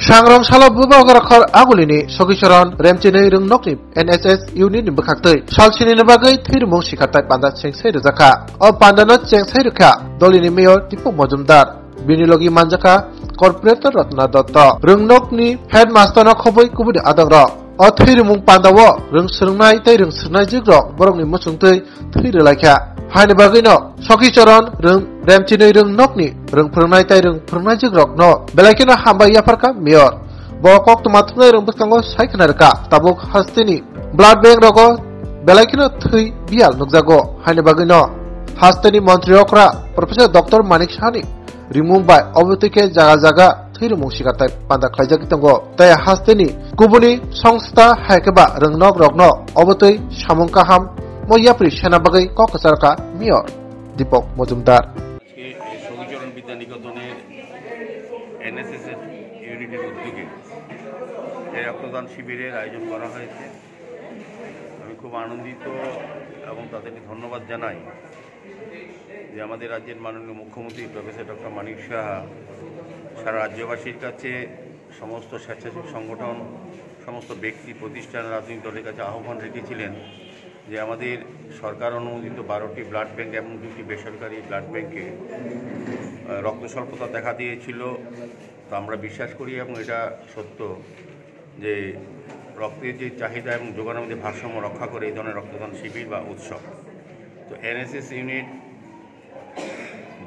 Sangrong salo bubagar khor agulini sokicharon remchini rung nokni NSS unit ni bukhaktui salchini ni bagai thirmung sikatai panda chengsai rujaka o pandano chengsai rukha dolini mayor Tipu Mojumdar binilogi manjaka corporator Ratna Dutta rungnokni headmaster no khoboi kubudi adagra o thirmung pandawo rung srungnai tei rung srnai jigrok borokni muchungtui thirlaikha haini bagai no sokicharon rung remchini rung nokni rung phungnai tei rung phungnai jigrok no belaikino hambai yaparka mayor bo kok tumathunai rung buktango saikhnarka tabuk hastini blood bank rogo belaikino thui bial nukjago haini bagai no hastini mantri okra professor Dr. Manik Sahani remove by obutike jaga jaga thirmung sikatai panda khlaijak tango tai hastini kubuni songsta haikeba rungnok rokno obutui samung kaham moyapri sena bagai kokasarka mayor Dipok Mojumdar Sakhicharan বিদ্যানিকেতনের NSS এর ইউনিটের উদ্যোগে এই রক্তদান শিবিরের আয়োজন করা হয়েছে। আমি খুব আনন্দিত এবং তাদেরকে ধন্যবাদ জানাই যে আমাদের রাজ্যের মাননীয় মুখ্যমন্ত্রী প্রফেসর ডক্টর মানিক সাহা সারা রাজ্যবাসীর কাছে সমস্ত স্বেচ্ছাসেবী সংগঠন সমস্ত ব্যক্তি প্রতিষ্ঠান রাজনৈতিক দলের কাছে আহ্বান রেখেছিলেন যে আমাদের সরকার অনুমোদিত 12টি ব্লাড ব্যাংক এবং 2টি বেসরকারি ব্লাড ব্যাংকে রক্ত স্বল্পতা দেখা দিয়েছিল। তো আমরা বিশ্বাস করি এবং এটা সত্য যে রক্তের যে চাহিদা এবং যোগানের মধ্যে ভারসাম্য রক্ষা করে এই ধরনের রক্তদান শিবির বা উৎসব। তো এনএসএস ইউনিট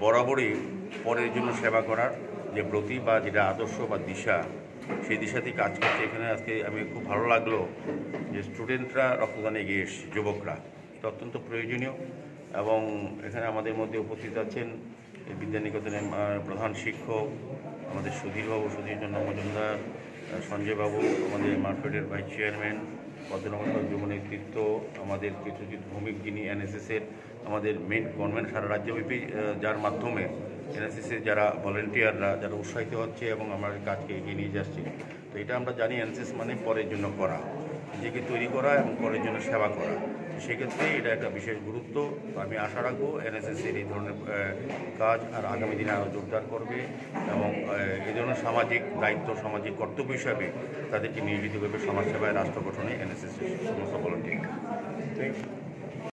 বরাবরই পরের জন্য সেবা করার যে ব্রতী বা যেটা আদর্শ বা দিশা সেই দিশাতেই কাজ করছে। এখানে আজকে আমি খুব ভালো লাগলো যে স্টুডেন্টরা রক্তদানে এগিয়ে এসছে, যুবকরা, এটা অত্যন্ত প্রয়োজনীয়। এবং এখানে আমাদের মধ্যে উপস্থিত আছেন বিদ্যানিকেতনের প্রধান শিক্ষক আমাদের সুধীরবাবু, সুধীরচন্দ্র মজুমদার, সঞ্জয়বাবু আমাদের মার্কেটের ভাইস চেয়ারম্যান, পদ্মনগর যুব নেতৃত্ব, আমাদের চিত্রজিৎ ভৌমিক যিনি এনএসএসের আমাদের মেন গভর্নমেন্ট সারা রাজ্যব্যাপী যার মাধ্যমে এনএসএসের যারা ভলেন্টিয়াররা যারা উৎসাহিত হচ্ছে এবং আমার কাজকে এগিয়ে নিয়ে যাচ্ছে। তো এটা আমরা জানি এনএসএস মানে পরের জন্য করা, নিজেকে তৈরি করা এবং পরের জন্য সেবা করা। সেক্ষেত্রে এটা একটা বিশেষ গুরুত্ব। আমি আশা রাখবো এনএসএসের এই ধরনের কাজ আর আগামী দিনে আরও জোরদার করবে এবং এই ধরনের সামাজিক দায়িত্ব সামাজিক কর্তব্য হিসাবে তাদেরকে নিয়োজিত করবে সমাজসেবায় রাষ্ট্র গঠনে এনএসএসের সমস্ত ভলেন্টিয়ার।